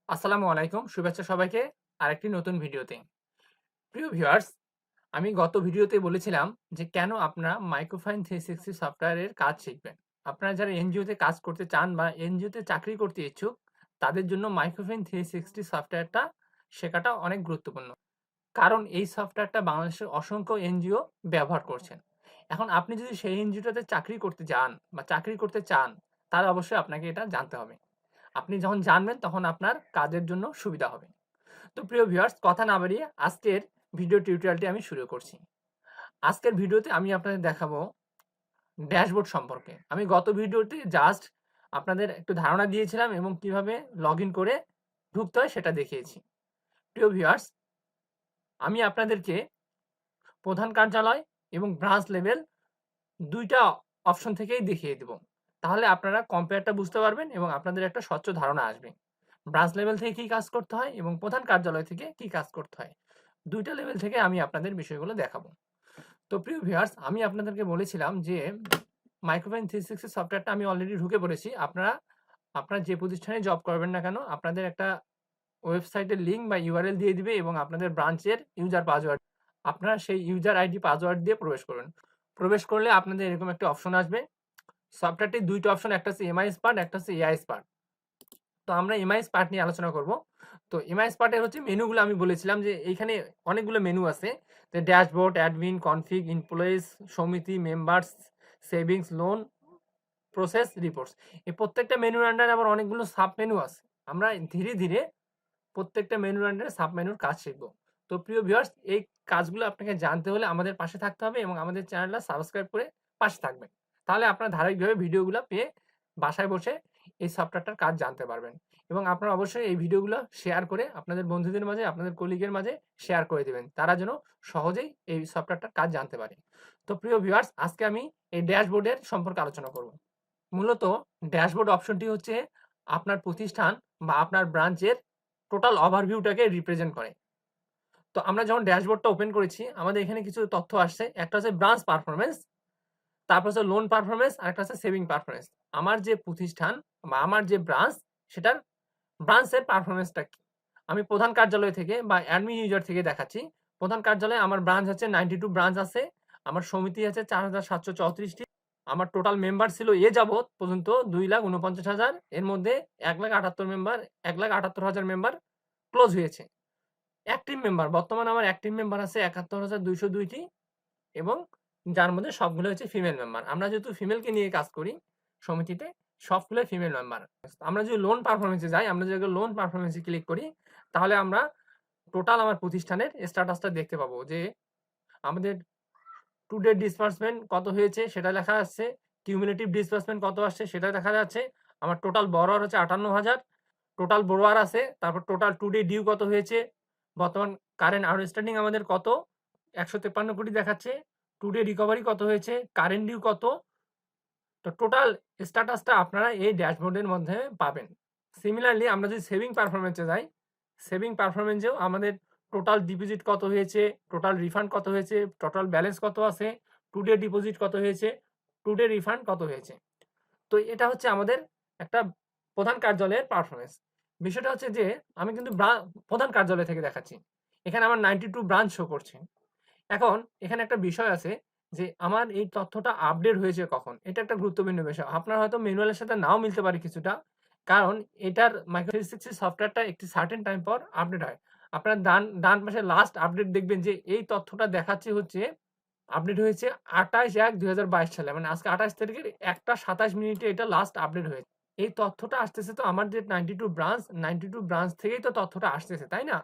আসসালামু আলাইকুম, শুভেচ্ছা সবাইকে আরেকটি নতুন ভিডিওতে। প্রিয় ভিউয়ার্স, আমি গত ভিডিওতে বলেছিলাম যে কেন আপনারা মাইক্রোফাইন 360 সফটওয়্যারের কাজ শিখবেন। আপনারা যারা এনজিওতে কাজ করতে চান বা এনজিওতে চাকরি করতে ইচ্ছুক, তাদের জন্য মাইক্রোফাইন 360 সফটওয়্যারটা শেখাটা অনেক গুরুত্বপূর্ণ। কারণ এই সফটওয়্যারটা বাংলাদেশের অসংখ্য এনজিও ব্যবহার করছেন। এখন আপনি যদি সেই এনজিওটাতে চাকরি করতে যান বা চাকরি করতে চান, তাহলে অবশ্যই আপনাকে এটা জানতে হবে। আপনি যখন জানবেন তখন আপনার কাজের জন্য সুবিধা হবে। তো প্রিয় ভিউয়ার্স, কথা না বাড়িয়ে আজকের ভিডিও টিউটোরিয়ালটি আমি শুরু করছি। আজকের ভিডিওতে আমি আপনাদের দেখাবো ড্যাশবোর্ড সম্পর্কে। আমি গত ভিডিওতে জাস্ট আপনাদের একটু ধারণা দিয়েছিলাম এবং কিভাবে লগ ইন করে ঢুকতে হয় সেটা দেখিয়েছি। প্রিয় ভিউয়ার্স, আমি আপনাদেরকে প্রধান কার্যালয় এবং ব্রাঞ্চ লেভেল দুইটা অপশন থেকেই দেখিয়ে দেব। তাহলে আপনারা কম্পেয়ারটা বুঝতে পারবেন এবং আপনাদের একটা স্বচ্ছ ধারণা আসবে। ব্রাঞ্চ লেভেল থেকে কি কাজ করতে হয় এবং প্রধান কার্যালয় থেকে কি কাজ করতে হয়, দুইটা লেভেল থেকে আমি আপনাদের বিষয়গুলো দেখাবো। তো প্রিয় ভিউয়ার্স, আমি আপনাদেরকে বলেছিলাম যে মাইক্রোফাইন 360 সফটওয়্যারটা আমি অলরেডি ঢুকে পড়েছি। আপনারা যে প্রতিষ্ঠানে জব করবেন না কেন, আপনাদের একটা ওয়েবসাইটের লিঙ্ক বা ইউআরএল দিয়ে দিবে এবং আপনাদের ব্রাঞ্চের ইউজার পাসওয়ার্ড, আপনারা সেই ইউজার আইডি পাসওয়ার্ড দিয়ে প্রবেশ করবেন। প্রবেশ করলে আপনাদের এরকম একটা অপশন আসবে। সফটওয়্যারটির দুইটা অপশন, একটা হচ্ছে এমআই স্পার্ট, একটা হচ্ছে এআই স্পার্ট। তো আমরা এমআই স্পার্ট নিয়ে আলোচনা করব। তো এমআই স্পার্টের হচ্ছে মেনুগুলো আমি বলেছিলাম যে এইখানে অনেকগুলো মেনু আছে, যে ড্যাশবোর্ড, অ্যাডমিন, কনফিগ, এমপ্লয়িজ, সমিতি, members, savings, loan, process, reports. এই প্রত্যেকটা মেনুর আন্ডারে আবার অনেকগুলো সাব মেনু আছে। আমরা ধীরে ধীরে প্রত্যেকটা মেনুর আন্ডারে সাব মেনুর কাজ শিখব। তো প্রিয় ভিউয়ার্স, এই কাজগুলো আপনাকে জানতে হলে আমাদের পাশে থাকতে হবে এবং আমাদের চ্যানেলটা সাবস্ক্রাইব করে পাশে থাকবেন। তাহলে আপনারা ধারাবাহিকভাবে ভিডিওগুলো পেয়ে বাসায় বসে এই সফটওয়্যারটার কাজ জানতে পারবেন। এবং আপনারা অবশ্যই এই ভিডিওগুলো শেয়ার করে আপনাদের বন্ধুদের মাঝে, আপনাদের কলিগের মাঝে শেয়ার করে দেবেন, তারা যেন সহজেই এই সফটওয়্যারটার কাজ জানতে পারে। তো প্রিয় ভিউয়ার্স, আজকে আমি এই ড্যাশবোর্ডের সম্পর্কে আলোচনা করব। মূলত ড্যাশবোর্ড অপশনটি হচ্ছে আপনার প্রতিষ্ঠান বা আপনার ব্রাঞ্চের টোটাল ওভারভিউটাকে রিপ্রেজেন্ট করে। তো আমরা যখন ড্যাশবোর্ডটা ওপেন করেছি, আমাদের এখানে কিছু তথ্য আসছে। একটা হচ্ছে ব্রাঞ্চ পারফরমেন্স, তারপর হচ্ছে লোন পারফরমেন্স, আর একটা হচ্ছে সেভিং পারফরমেন্স। আমার যে প্রতিষ্ঠান বা আমার যে ব্রাঞ্চ, সেটার ব্রাঞ্চের পারফরমেন্সটা কি। আমি প্রধান কার্যালয় থেকে বা অ্যাডমিন ইউজার থেকে দেখাচ্ছি। প্রধান কার্যালয়ে আমার ব্রাঞ্চ হচ্ছে 92 ব্রাঞ্চ আছে। আমার সমিতি আছে 4734টি। আমার টোটাল মেম্বার ছিল এ যাবৎ পর্যন্ত 2,49,000। এর মধ্যে 1,78,000 মেম্বার ক্লোজ হয়েছে। অ্যাক্টিভ মেম্বার বর্তমানে আমার অ্যাক্টিভ মেম্বার আছে 71,202টি এবং যার মধ্যে সবগুলো হচ্ছে ফিমেল মেম্বার। আমরা যেহেতু ফিমেলকে নিয়ে কাজ করি সমিতিতে, সবগুলো ফিমেল মেম্বার। আমরা যদি লোন পারফরমেন্সে যাই, আমরা যদি লোন পারফরমেন্সে ক্লিক করি, তাহলে আমরা টোটাল আমার প্রতিষ্ঠানের স্ট্যাটাসটা দেখতে পাবো যে আমাদের টু ডেট ডিসবার্সমেন্ট কত হয়েছে সেটা লেখা যাচ্ছে, কিউমুলেটিভ ডিসবার্সমেন্ট কত আসছে সেটা দেখা যাচ্ছে। আমার টোটাল বরোয়ার হচ্ছে 58,000 টোটাল বরোয়ার আছে। তারপর টোটাল টু ডে ডিউ কত হয়েছে, বর্তমান কারেন্ট আউটস্ট্যান্ডিং আমাদের কত 153 কোটি দেখাচ্ছে, টু ডে রিকভারি কত হয়েছে, কারেন্ট ডিউ কত। তো টোটাল স্ট্যাটাসটা আপনারা এই ড্যাশবোর্ডের মধ্যে পাবেন। সিমিলারলি আমরা যদি সেভিং পারফরমেন্সে যাই, সেভিং পারফরমেন্সেও আমাদের টোটাল ডিপোজিট কত হয়েছে, টোটাল রিফান্ড কত হয়েছে, টোটাল ব্যালেন্স কত আছে, টু ডে ডিপোজিট কত হয়েছে, টু ডে রিফান্ড কত হয়েছে। তো এটা হচ্ছে আমাদের একটা প্রধান কার্যালয়ের পারফরমেন্স। বিষয়টা হচ্ছে যে আমি কিন্তু প্রধান কার্যালয় থেকে দেখাচ্ছি। এখানে আমার 92 ব্রাঞ্চ শো করছে। এখন এখানে একটা বিষয় আছে যে আমার এই তথ্যটা আপডেট হয়েছে কখন, এটা একটা গুরুত্বপূর্ণ বিষয়। আপনার হয়তো ম্যানুয়ালের সাথে নাও মিলতে পারে কিছুটা, কারণ এটার মাইক্রো 360 সফটওয়্যারটা একটি সার্টেন টাইম পর আপডেট হয়। আপনার ডান পাশে লাস্ট আপডেট দেখবেন যে এই তথ্যটা দেখাচ্ছে হচ্ছে আপডেট হয়েছে 28/1/2022 সালে, মানে আজকে 28 তারিখের 1:27 এটা লাস্ট আপডেট হয়েছে। এই তথ্যটা আসতেছে তো আমার যে 92 ব্রাঞ্চ থেকেই তো তথ্যটা আসতেছে, তাই না?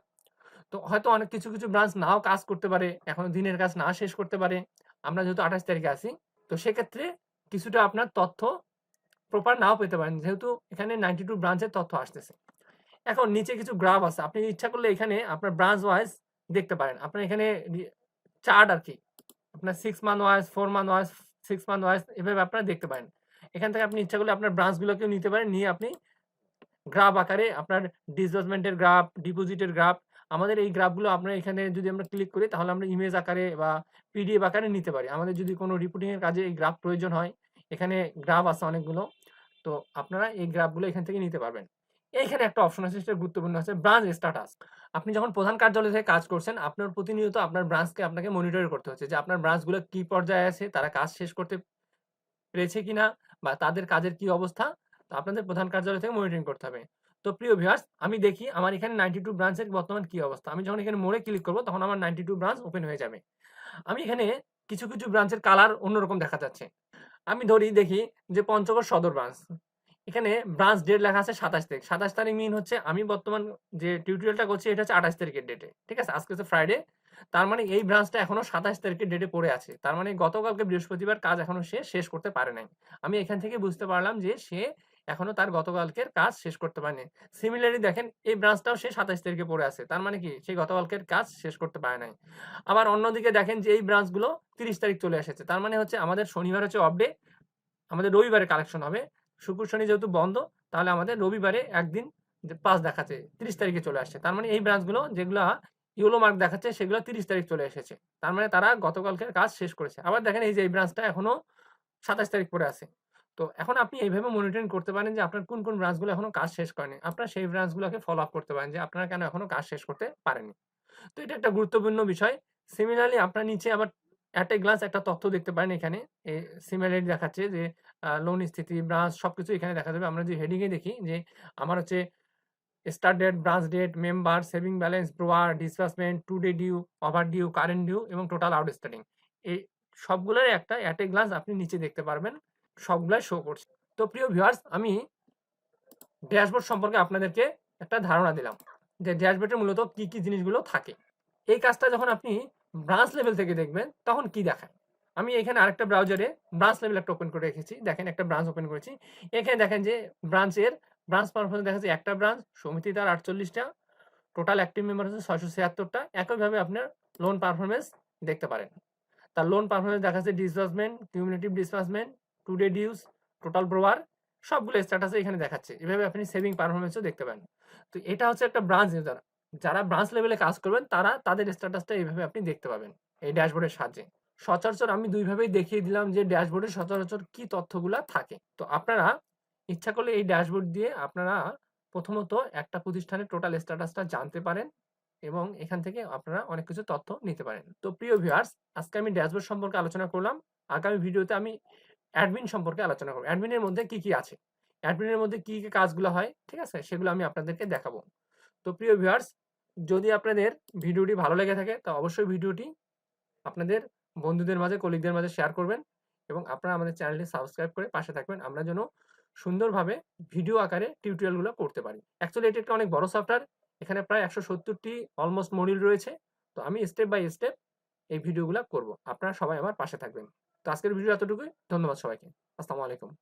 তো হয়তো অনেক কিছু ব্রাঞ্চ নাও কাজ করতে পারে, এখনো দিনের কাজ না শেষ করতে পারে। আমরা যেহেতু 28 তারিখে আছি, তো সেক্ষেত্রে কিছুটা আপনার তথ্য প্রপার নাও পেতে পারেন, যেহেতু এখানে 92 ব্রাঞ্চের তথ্য আসতেছে। এখন নিচে কিছু গ্রাফ আছে, আপনি ইচ্ছা করলে এখানে আপনার ব্রাঞ্চ ওয়াইজ দেখতে পারেন। আপনার এখানে চার্ট আর কি, আপনার 6 month wise, 4 month wise, 6 month wise এভাবে আপনারা দেখতে পারেন। এখান থেকে আপনি ইচ্ছা করলে আপনার ব্রাঞ্চগুলোকেও নিতে পারেন, নিয়ে আপনি গ্রাফ আকারে আপনার ডিসবার্সমেন্টের গ্রাফ, ডিপোজিটের গ্রাফ, আমাদের এই গ্রাফগুলো আপনার এখানে যদি আমরা ক্লিক করি তাহলে আমরা ইমেজ আকারে বা পিডিএফ আকারে নিতে পারি। আমাদের যদি কোনো রিপোর্টিং এর কাজে এই গ্রাফ প্রয়োজন হয়, এখানে গ্রাফ আছে অনেকগুলো, তো আপনারা এই গ্রাফগুলো এখান থেকে নিতে পারবেন। এইখানে একটা অপশন আছে, সেটা গুরুত্বপূর্ণ আছে ব্রাঞ্চ স্ট্যাটাস। আপনি যখন প্রধান কার্যালয় থেকে কাজ করছেন, আপনার প্রতিনিয়ত আপনার ব্রাঞ্চকে আপনাকে মনিটর করতে হচ্ছে যে আপনার ব্রাঞ্চগুলো কি পর্যায়ে আছে, তারা কাজ শেষ করতে পেরেছে কিনা বা তাদের কাজের কি অবস্থা, তো আপনাদের প্রধান কার্যালয় থেকে মনিটরিং করতে হবে। তো প্রিয় ভিউয়ার্স, আমি দেখি আমার এখানে 92 ব্রাঞ্চের বর্তমান কি অবস্থা। আমি যখন এখানে মোড়ে ক্লিক করব তখন আমার 92 ব্রাঞ্চ ওপেন হয়ে যাবে। আমি এখানে কিছু ব্রাঞ্চের কালার অন্যরকম দেখা যাচ্ছে। আমি দেখি যে পঞ্চগড় সদর ব্রাঞ্চ। এখানে ব্রাঞ্চ ডেট লেখা আছে 27 তারিখ। 27 তারিখ মিন হচ্ছে আমি বর্তমান যে টিউটোরিয়ালটা করছি এটা হচ্ছে 28 তারিখের ডেটে। ঠিক আছে? আজকে হচ্ছে ফ্রাইডে। তার মানে এই ব্রাঞ্চটা এখনো 27 তারিখের ডেটে পড়ে আছে। তার মানে গতকালকে বৃহস্পতিবার কাজ এখনো সে শেষ করতে পারে নাই। আমি এখান থেকে বুঝতে পারলাম যে সে এখনো তার গতকালকের কাজ শেষ করতে পারেনি। সিমিলারলি দেখেন এই ব্রাঞ্চটাও সে 27 তারিখে পড়ে আছে। তার মানে কি সে গতকালকের কাজ শেষ করতে পারে নাই। আবার অন্যদিকে দেখেন যে এই ব্রাঞ্চগুলো 30 তারিখ চলে এসেছে। তার মানে হচ্ছে আমাদের শনিবার হচ্ছে অফ ডে। আমাদের রবিবারে কালেকশন হবে। শুক্র শনি যেহেতু বন্ধ, তাহলে আমাদের রবিবারে একদিন যে পাস দেখাচ্ছে 30 তারিখে চলে আসছে। তার মানে এই ব্রাঞ্চগুলো যেগুলা ইয়েলো মার্ক দেখাচ্ছে সেগুলো 30 তারিখ চলে এসেছে। তার মানে তারা গতকালকের কাজ শেষ করেছে। আবার দেখেন এই যে এই ব্রাঞ্চটা এখনো 27 তারিখ পড়ে আছে। তো এখন আপনি এইভাবে মনিটরিং করতে পারেন যে আপনার কোন ব্রাঞ্চগুলো এখনো কাজ শেষ করেনি। আপনারা সেই ব্রাঞ্চগুলোকে ফলো আপ করতে পারেন যে আপনারা কেন এখনো কাজ শেষ করতে পারেননি। তো এটা একটা গুরুত্বপূর্ণ বিষয়। সিমিলারলি আপনার নিচে আবার এট এ গ্লান্স একটা তথ্য দেখতে পারেন এখানে। সিমিলারলি দেখাচ্ছে যে লোন স্থিতি, ব্রাঞ্চ সবকিছু এখানে দেখা যাবে। আমরা যদি হেডিং এ দেখি যে আমার হচ্ছে start date, branch date, member, saving balance, drawer, disbursement, today due, overdue, current due এবং টোটাল আউটস্ট্যান্ডিং। এই সবগুলোর একটা এট এ গ্লান্স আপনি নিচে দেখতে পারবেন। সবগুলাই শো করছে। তো প্রিয় ভিউয়ার্স, আমি ড্যাশবোর্ড সম্পর্কে আপনাদেরকে একটা ধারণা দিলাম যে ড্যাশবোর্ডে মূলত কি জিনিসগুলো থাকে। এই কাজটা যখন আপনি ব্রাঞ্চ লেভেল থেকে দেখবেন তখন কি দেখায়। আমি এখানে আরেকটা ব্রাউজারে ব্রাঞ্চ লেভেল একটা ওপেন করে রেখেছি। দেখেন একটা ব্রাঞ্চ ওপেন করেছি। এখানে দেখেন যে ব্রাঞ্চ পারফরমেন্স দেখা যাচ্ছে একটা ব্রাঞ্চ, সমিতি তার 48টা, টোটাল অ্যাক্টিভ মেম্বার হচ্ছে 676টা। একইভাবে আপনার লোন পারফরমেন্স দেখতে পারেন। তার লোন পারফরমেন্স দেখা যাচ্ছে disbursement, cumulative disbursement, today dues, total borrower সবগুলো স্ট্যাটাসে এখানে দেখাচ্ছে। এভাবে আপনি সেভিং পারফরমেন্সও দেখতে পান। তো এটা হচ্ছে একটা ব্রাঞ্চ ইউজার। যারা ব্রাঞ্চ লেভেলে কাজ করবেন তারা তাদের স্ট্যাটাসটা এইভাবে আপনি দেখতে পাবেন এই ড্যাশবোর্ডের সাহায্যে। সচরাচর আমি দুইভাবেই দেখিয়ে দিলাম যে ড্যাশবোর্ডে সচরাচর কি তথ্যগুলা থাকে। তো আপনারা ইচ্ছা করলে এই ড্যাশবোর্ড দিয়ে আপনারা প্রথমত একটা প্রতিষ্ঠানের টোটাল স্ট্যাটাসটা জানতে পারেন এবং এখান থেকে আপনারা অনেক কিছু তথ্য নিতে পারেন। তো প্রিয় ভিউয়ার্স, আজকে আমি ড্যাশবোর্ড সম্পর্কে আলোচনা করলাম। আগামী ভিডিওতে আমি অ্যাডমিন সম্পর্কে আলোচনা করব। অ্যাডমিনের মধ্যে কি আছে? অ্যাডমিনের মধ্যে কি কাজগুলো হয়, ঠিক আছে? সেগুলো আমি আপনাদেরকে দেখাবো। তো প্রিয় ভিউয়ার্স, যদি আপনাদের ভিডিওটি ভালো লেগে থাকে তো অবশ্যই ভিডিওটি আপনাদের বন্ধুদের মাঝে, কলিগদের মাঝে শেয়ার করবেন এবং আপনারা আমাদের চ্যানেলটি সাবস্ক্রাইব করে পাশে থাকবেন। আমরা যেন সুন্দরভাবে ভিডিও আকারে টিউটোরিয়ালগুলো করতে পারি। অ্যাকচুয়ালি এটি একটা অনেক বড় সফটওয়্যার। এখানে প্রায় 170টি অলমোস্ট মডিউল রয়েছে। তো আমি স্টেপ বাই স্টেপ এই ভিডিওগুলো করব। আপনারা সবাই আমার পাশে থাকবেন। তো আজকের ভিডিও এতটুকুই। ধন্যবাদ সবাইকে। আসসালামু আলাইকুম।